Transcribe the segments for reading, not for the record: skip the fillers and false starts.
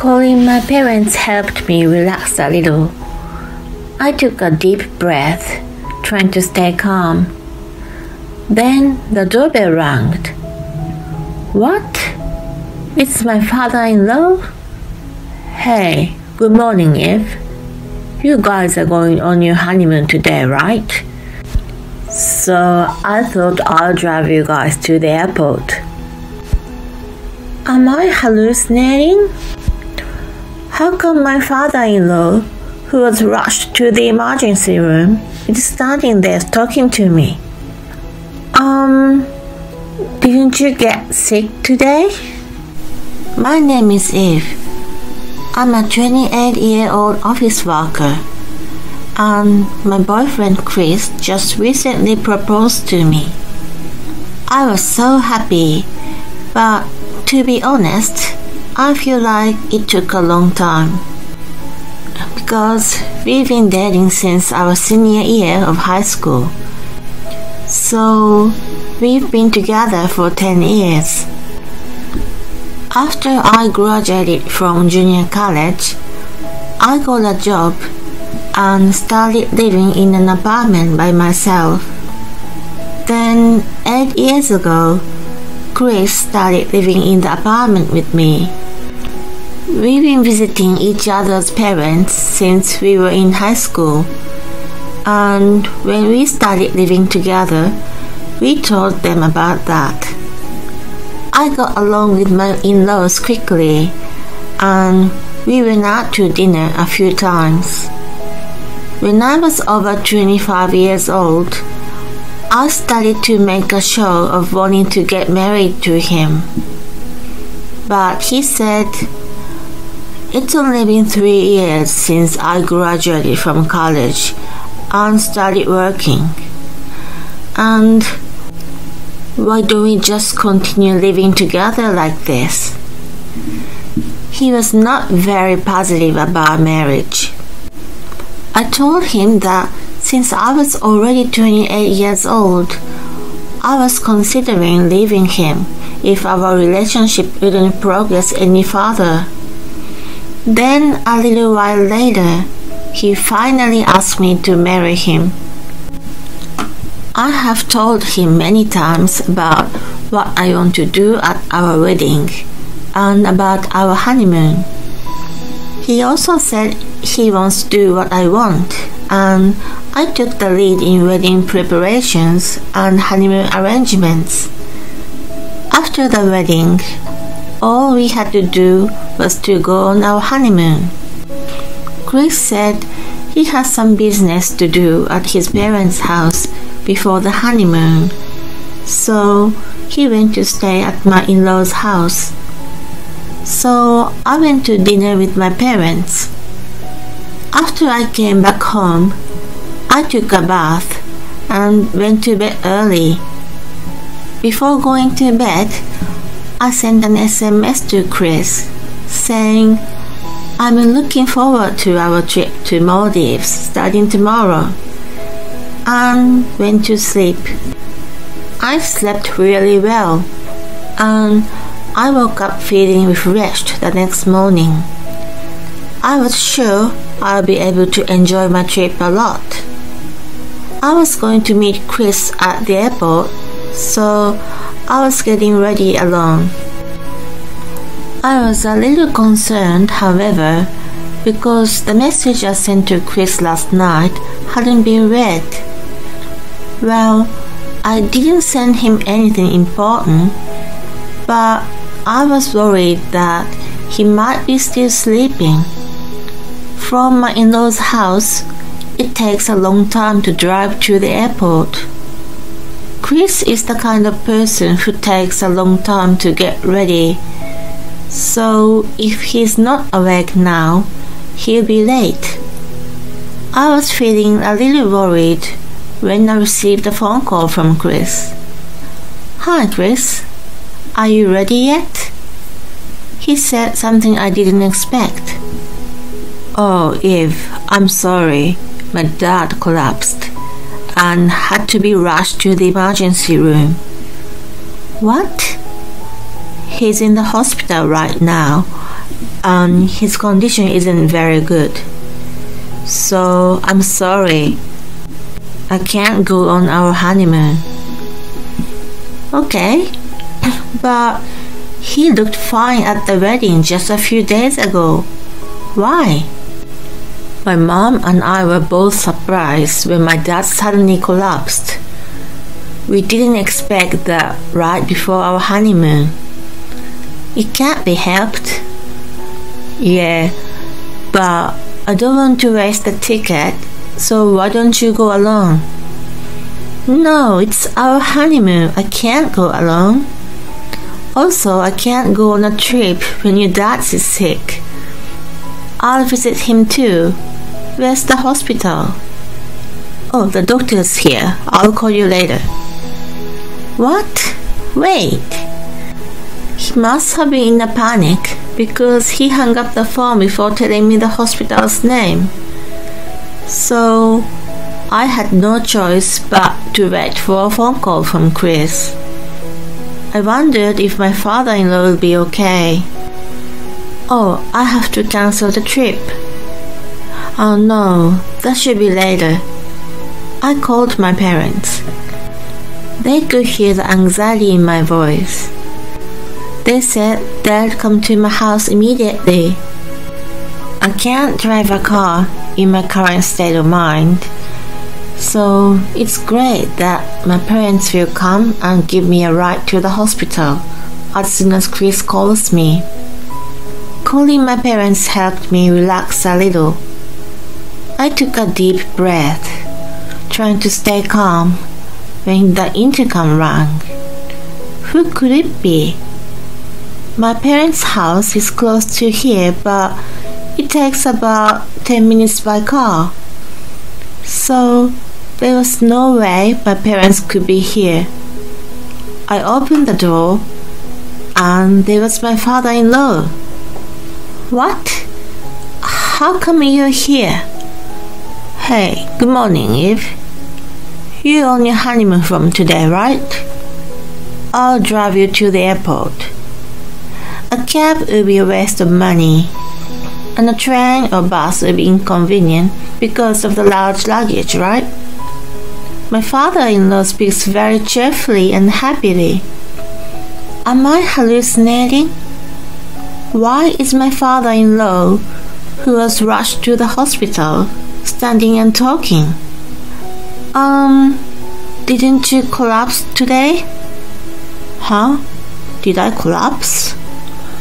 Calling my parents helped me relax a little. I took a deep breath, trying to stay calm. Then the doorbell rang. What? It's my father-in-law? Hey, good morning, Eve. You guys are going on your honeymoon today, right? So I thought I'll drive you guys to the airport. Am I hallucinating? How come my father-in-law, who was rushed to the emergency room, is standing there talking to me? Didn't you get sick today? My name is Eve. I'm a 28-year-old office worker, and my boyfriend Chris just recently proposed to me. I was so happy, but to be honest, I feel like it took a long time. Because we've been dating since our senior year of high school. So we've been together for 10 years. After I graduated from junior college, I got a job and started living in an apartment by myself. Then 8 years ago, Chris started living in the apartment with me. We've been visiting each other's parents since we were in high school, and when we started living together, we told them about that. I got along with my in-laws quickly, and we went out to dinner a few times. When I was over 25 years old, I started to make a show of wanting to get married to him. But he said, it's only been 3 years since I graduated from college and started working. And why don't we just continue living together like this? He was not very positive about marriage. I told him that since I was already 28 years old, I was considering leaving him if our relationship wouldn't progress any further. Then a little while later, he finally asked me to marry him. I have told him many times about what I want to do at our wedding and about our honeymoon. He also said he wants to do what I want, and I took the lead in wedding preparations and honeymoon arrangements. After the wedding, all we had to do was to go on our honeymoon. Chris said he has some business to do at his parents' house before the honeymoon, so he went to stay at my in-laws' house. So I went to dinner with my parents. After I came back home, I took a bath and went to bed early. Before going to bed, I sent an SMS to Chris saying, I'm looking forward to our trip to Maldives starting tomorrow, and went to sleep. I slept really well, and I woke up feeling refreshed the next morning. I was sure I'll be able to enjoy my trip a lot. I was going to meet Chris at the airport, so I was getting ready alone. I was a little concerned, however, because the message I sent to Chris last night hadn't been read. Well, I didn't send him anything important, but I was worried that he might be still sleeping. From my in-laws' house, it takes a long time to drive to the airport. Chris is the kind of person who takes a long time to get ready, so if he's not awake now, he'll be late. I was feeling a little worried when I received a phone call from Chris. Hi Chris, are you ready yet? He said something I didn't expect. Oh Eve, I'm sorry. My dad collapsed and had to be rushed to the emergency room. What? He's in the hospital right now and his condition isn't very good. So I'm sorry. I can't go on our honeymoon. Okay, but he looked fine at the wedding just a few days ago. Why? My mom and I were both surprised when my dad suddenly collapsed. We didn't expect that right before our honeymoon. It can't be helped. Yeah, but I don't want to waste the ticket, so why don't you go alone? No, it's our honeymoon. I can't go alone. Also, I can't go on a trip when your dad is sick. I'll visit him too. Where's the hospital? Oh, the doctor's here. I'll call you later. What? Wait. He must have been in a panic because he hung up the phone before telling me the hospital's name. So I had no choice but to wait for a phone call from Chris. I wondered if my father-in-law will be okay. Oh, I have to cancel the trip. Oh no, that should be later. I called my parents. They could hear the anxiety in my voice. They said they'd come to my house immediately. I can't drive a car in my current state of mind, so it's great that my parents will come and give me a ride to the hospital as soon as Chris calls me. Calling my parents helped me relax a little. I took a deep breath, trying to stay calm when the intercom rang. Who could it be? My parents' house is close to here, but it takes about 10 minutes by car. So there was no way my parents could be here. I opened the door and there was my father-in-law. What? How come you're here? Hey, good morning, Eve. You're on your honeymoon from today, right? I'll drive you to the airport. A cab will be a waste of money, and a train or bus will be inconvenient because of the large luggage, right? My father-in-law speaks very cheerfully and happily. Am I hallucinating? Why is my father-in-law, who was rushed to the hospital, standing and talking? Didn't you collapse today? Huh? Did I collapse?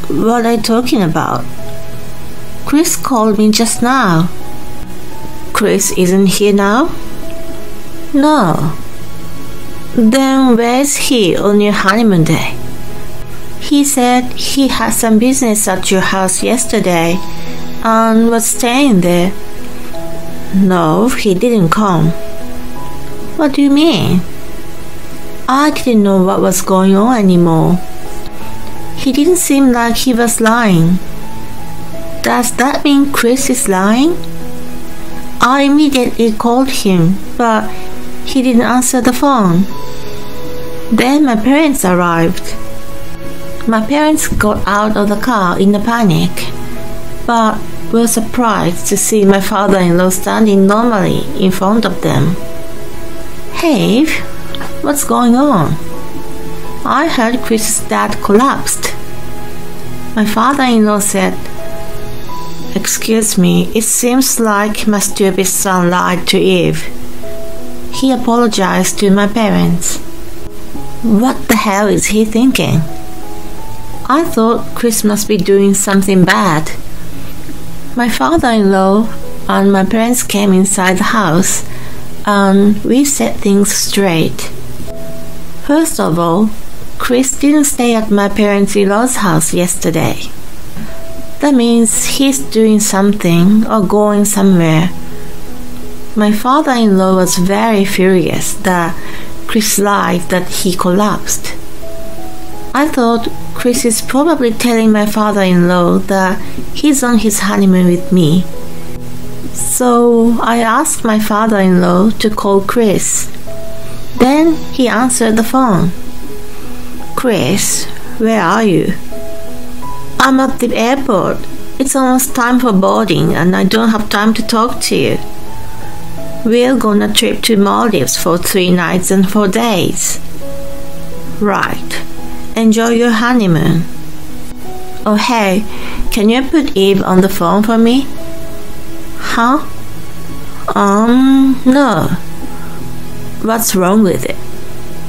What are you talking about? Chris called me just now. Chris isn't here now? No. Then where's he on your honeymoon day? He said he had some business at your house yesterday and was staying there. No, he didn't come. What do you mean? I didn't know what was going on anymore. He didn't seem like he was lying. Does that mean Chris is lying? I immediately called him, but he didn't answer the phone. Then my parents arrived. My parents got out of the car in a panic, but were surprised to see my father-in-law standing normally in front of them. Hey, what's going on? I heard Chris's dad collapsed. My father-in-law said, Excuse me, it seems like my stupid son lied to Eve. He apologized to my parents. What the hell is he thinking? I thought Chris must be doing something bad. My father-in-law and my parents came inside the house and we set things straight. First of all, Chris didn't stay at my parents-in-law's house yesterday. That means he's doing something or going somewhere. My father-in-law was very furious that Chris lied that he collapsed. I thought Chris is probably telling my father-in-law that he's on his honeymoon with me. So I asked my father-in-law to call Chris. Then he answered the phone. Chris, where are you? I'm at the airport. It's almost time for boarding and I don't have time to talk to you. We're gonna trip to Maldives for 3 nights and 4 days. Right. Enjoy your honeymoon. Oh hey, can you put Eve on the phone for me? Huh? No. What's wrong with it?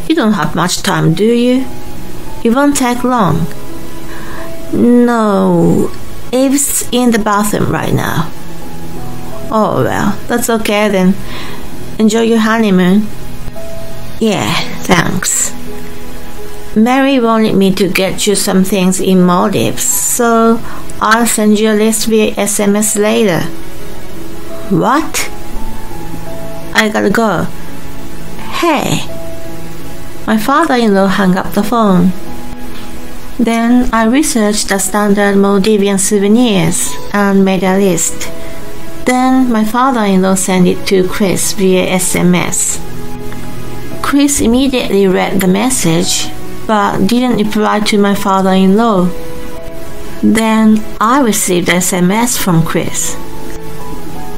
You don't have much time, do you? It won't take long. No, Eve's in the bathroom right now. Oh well, that's okay then. Enjoy your honeymoon. Yeah, thanks. Mary wanted me to get you some things in Maldives, so I'll send you a list via SMS later. What? I gotta go. Hey. My father-in-law hung up the phone. Then I researched the standard Maldivian souvenirs and made a list. Then my father-in-law sent it to Chris via SMS. Chris immediately read the message but didn't reply to my father-in-law. Then I received an SMS from Chris.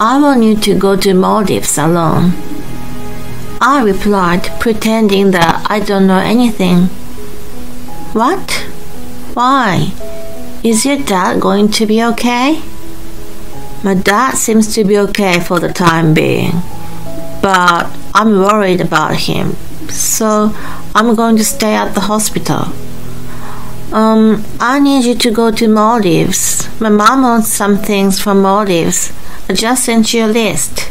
I want you to go to Maldives alone. I replied, pretending that I don't know anything. What? Why? Is your dad going to be okay? My dad seems to be okay for the time being, but I'm worried about him, so I'm going to stay at the hospital. I need you to go to Maldives. My mom wants some things from Maldives. I just sent you a list.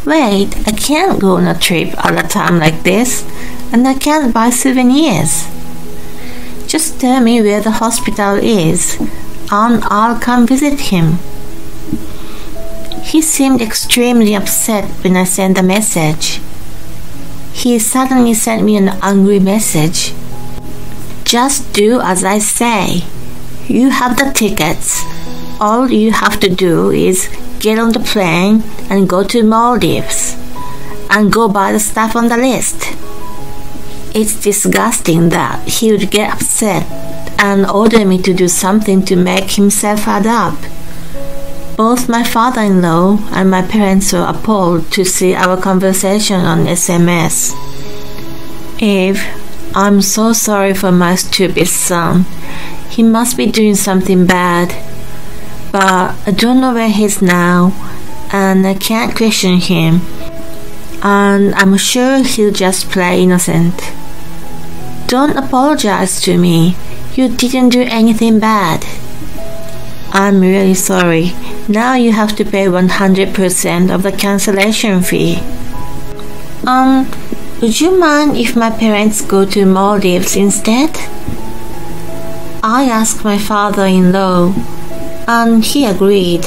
Wait, I can't go on a trip at a time like this, and I can't buy souvenirs. Just tell me where the hospital is, and I'll come visit him. He seemed extremely upset when I sent the message. He suddenly sent me an angry message. Just do as I say. You have the tickets. All you have to do is get on the plane and go to Maldives and go buy the stuff on the list. It's disgusting that he would get upset and order me to do something to make himself add up. Both my father-in-law and my parents were appalled to see our conversation on SMS. Eve, I'm so sorry for my stupid son. He must be doing something bad. But I don't know where he is now, and I can't question him. And I'm sure he'll just play innocent. Don't apologize to me. You didn't do anything bad. I'm really sorry. Now you have to pay 100% of the cancellation fee. Would you mind if my parents go to Maldives instead? I asked my father-in-law, and he agreed.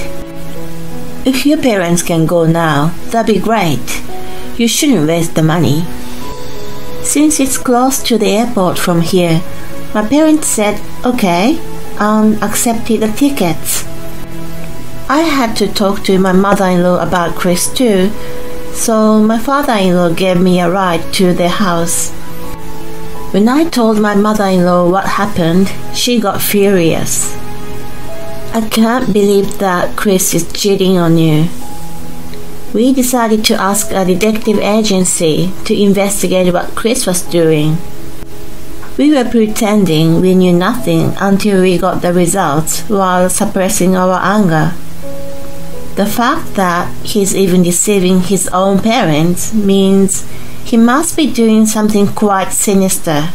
If your parents can go now, that'd be great. You shouldn't waste the money. Since it's close to the airport from here, my parents said okay and accepted the tickets. I had to talk to my mother-in-law about Chris too, so my father-in-law gave me a ride to their house. When I told my mother-in-law what happened, she got furious. I can't believe that Chris is cheating on you. We decided to ask a detective agency to investigate what Chris was doing. We were pretending we knew nothing until we got the results while suppressing our anger. The fact that he's even deceiving his own parents means he must be doing something quite sinister.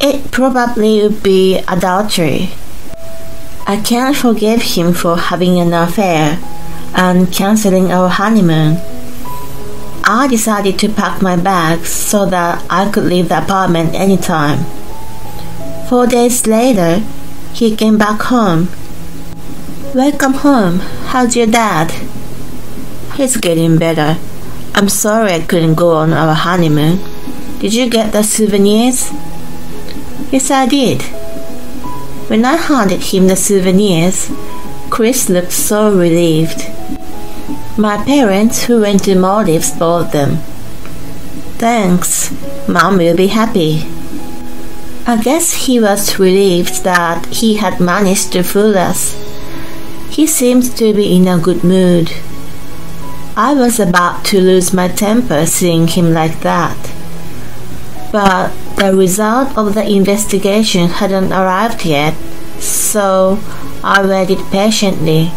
It probably would be adultery. I can't forgive him for having an affair and cancelling our honeymoon. I decided to pack my bags so that I could leave the apartment anytime. 4 days later, he came back home. Welcome home. How's your dad? He's getting better. I'm sorry I couldn't go on our honeymoon. Did you get the souvenirs? Yes, I did. When I handed him the souvenirs, Chris looked so relieved. My parents, who went to Maldives, bought them. Thanks. Mom will be happy. I guess he was relieved that he had managed to fool us. He seemed to be in a good mood. I was about to lose my temper seeing him like that. But the result of the investigation hadn't arrived yet, so I waited patiently.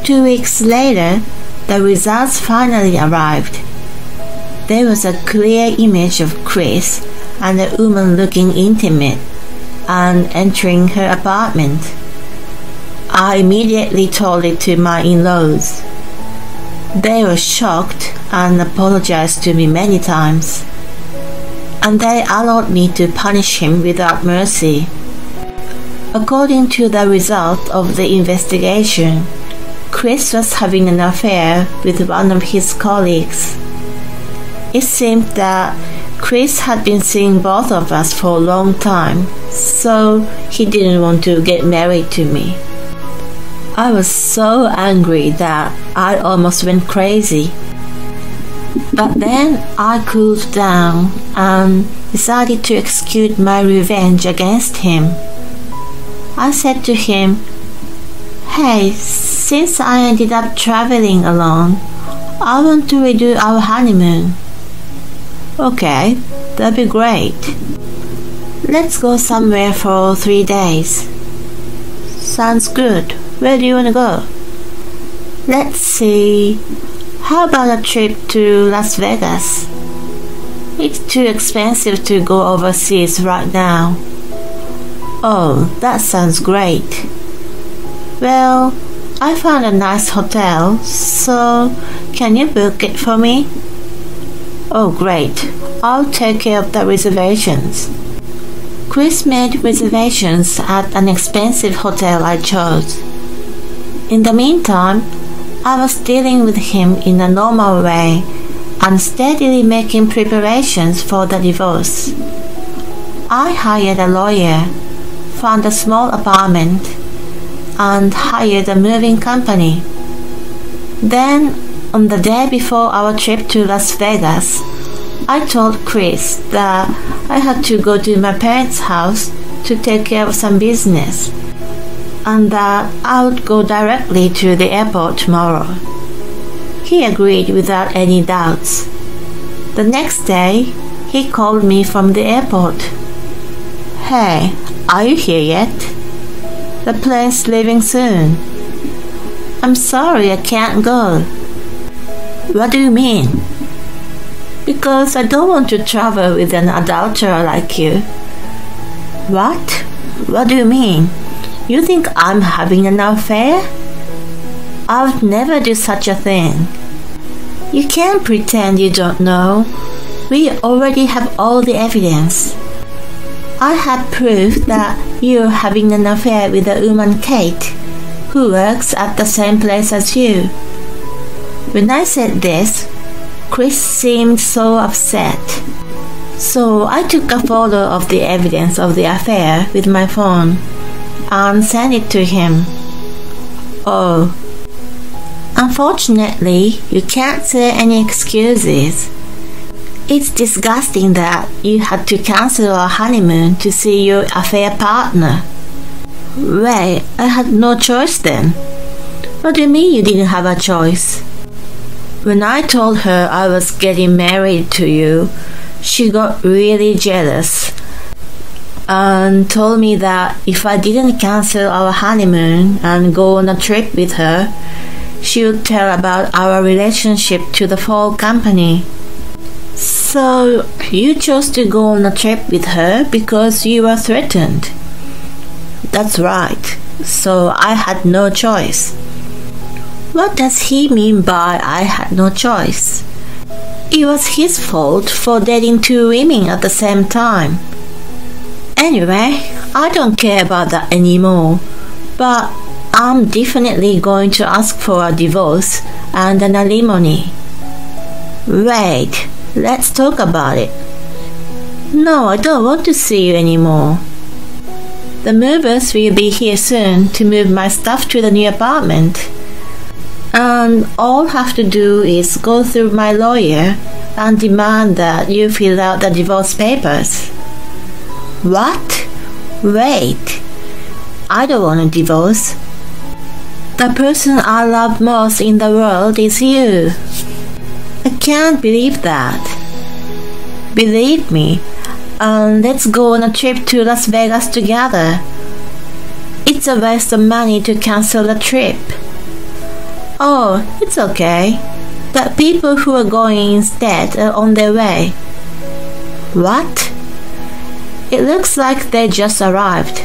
2 weeks later, the results finally arrived. There was a clear image of Chris and a woman looking intimate and entering her apartment. I immediately told it to my in-laws. They were shocked and apologized to me many times, and they allowed me to punish him without mercy. According to the result of the investigation, Chris was having an affair with one of his colleagues. It seemed that Chris had been seeing both of us for a long time, so he didn't want to get married to me. I was so angry that I almost went crazy. But then I cooled down and decided to execute my revenge against him. I said to him, "Hey, since I ended up traveling alone, I want to redo our honeymoon." "Okay, that'd be great. Let's go somewhere for 3 days." "Sounds good. Where do you want to go?" "Let's see. How about a trip to Las Vegas?" "It's too expensive to go overseas right now." "Oh, that sounds great. Well, I found a nice hotel, so can you book it for me?" "Oh, great. I'll take care of the reservations." Chris made reservations at an expensive hotel I chose. In the meantime, I was dealing with him in a normal way and steadily making preparations for the divorce. I hired a lawyer, found a small apartment, and hired a moving company. Then, on the day before our trip to Las Vegas, I told Chris that I had to go to my parents' house to take care of some business, and that I would go directly to the airport tomorrow. He agreed without any doubts. The next day, he called me from the airport. "Hey, are you here yet? The plane's leaving soon." "I'm sorry, I can't go." "What do you mean?" "Because I don't want to travel with an adulterer like you." "What? What do you mean? You think I'm having an affair?" "I would never do such a thing." "You can't pretend you don't know. We already have all the evidence. I have proof that you're having an affair with a woman, Kate, who works at the same place as you." When I said this, Chris seemed so upset. So I took a photo of the evidence of the affair with my phone and sent it to him. "Oh, unfortunately, you can't say any excuses. It's disgusting that you had to cancel our honeymoon to see your affair partner." "Wait, I had no choice then." "What do you mean you didn't have a choice?" "When I told her I was getting married to you, she got really jealous and told me that if I didn't cancel our honeymoon and go on a trip with her, she would tell about our relationship to the whole company." "So you chose to go on a trip with her because you were threatened?" "That's right. So I had no choice." What does he mean by I had no choice? It was his fault for dating 2 women at the same time. Anyway, I don't care about that anymore, but I'm definitely going to ask for a divorce and an alimony. Wait, let's talk about it. No, I don't want to see you anymore. The movers will be here soon to move my stuff to the new apartment. And all I have to do is go through my lawyer and demand that you fill out the divorce papers. What? Wait. I don't want a divorce. The person I love most in the world is you. I can't believe that. Believe me, let's go on a trip to Las Vegas together. It's a waste of money to cancel the trip. Oh, it's okay. The people who are going instead are on their way. What? It looks like they just arrived.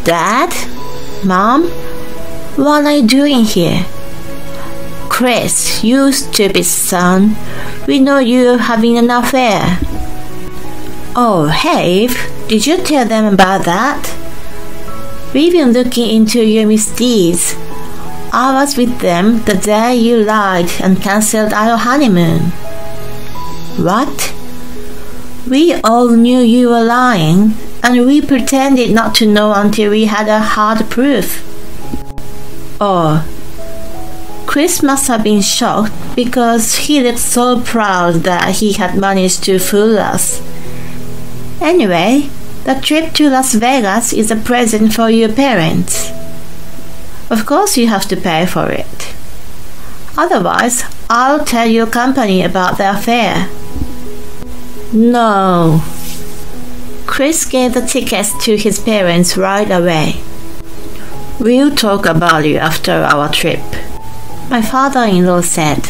Dad? Mom? What are you doing here? Chris, you stupid son. We know you're having an affair. Oh, Have, did you tell them about that? We've been looking into your misdeeds. I was with them the day you lied and cancelled our honeymoon. What? We all knew you were lying, and we pretended not to know until we had a hard proof. Oh, Chris must have been shocked because he looked so proud that he had managed to fool us. Anyway, the trip to Las Vegas is a present for your parents. Of course you have to pay for it. Otherwise, I'll tell your company about the affair. No. Chris gave the tickets to his parents right away. We'll talk about you after our trip, my father-in-law said.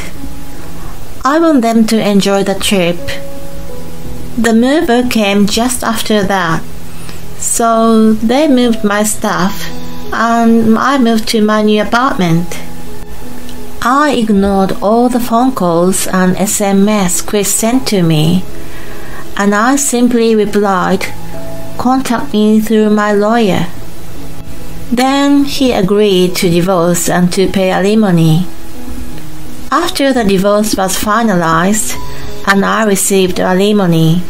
I want them to enjoy the trip. The mover came just after that, so they moved my stuff and I moved to my new apartment. I ignored all the phone calls and SMS Chris sent to me, and I simply replied, "Contact me through my lawyer." Then he agreed to divorce and to pay alimony. After the divorce was finalized and I received alimony,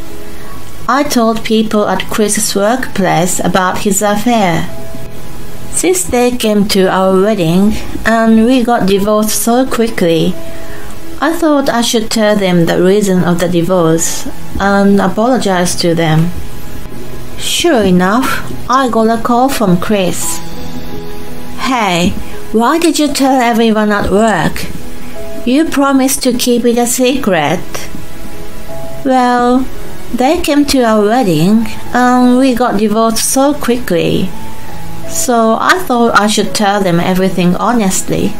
I told people at Chris's workplace about his affair. Since they came to our wedding and we got divorced so quickly, I thought I should tell them the reason of the divorce and apologize to them. Sure enough, I got a call from Chris. "Hey, why did you tell everyone at work? You promised to keep it a secret." Well, they came to our wedding and we got divorced so quickly, so I thought I should tell them everything honestly.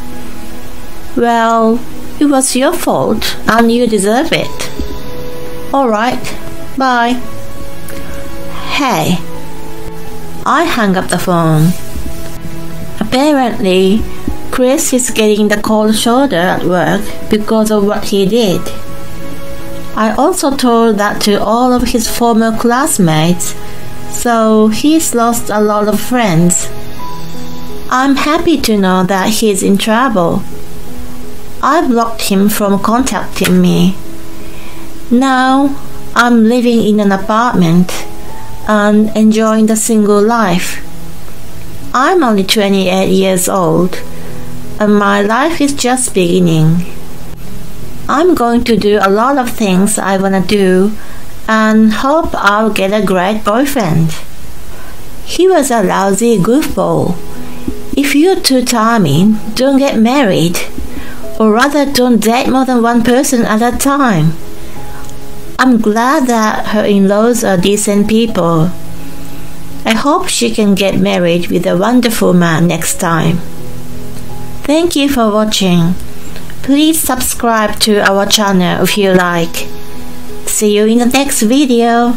Well, it was your fault and you deserve it. Alright, bye. Hey. I hung up the phone. Apparently, Chris is getting the cold shoulder at work because of what he did. I also told that to all of his former classmates, so he's lost a lot of friends. I'm happy to know that he's in trouble. I blocked him from contacting me. Now I'm living in an apartment and enjoying the single life. I'm only 28 years old and my life is just beginning. I'm going to do a lot of things I want to do and hope I'll get a great boyfriend. He was a lousy goofball. If you're too charming, don't get married, or rather don't date more than one person at a time. I'm glad that her in-laws are decent people. I hope she can get married with a wonderful man next time. Thank you for watching. Please subscribe to our channel if you like. See you in the next video.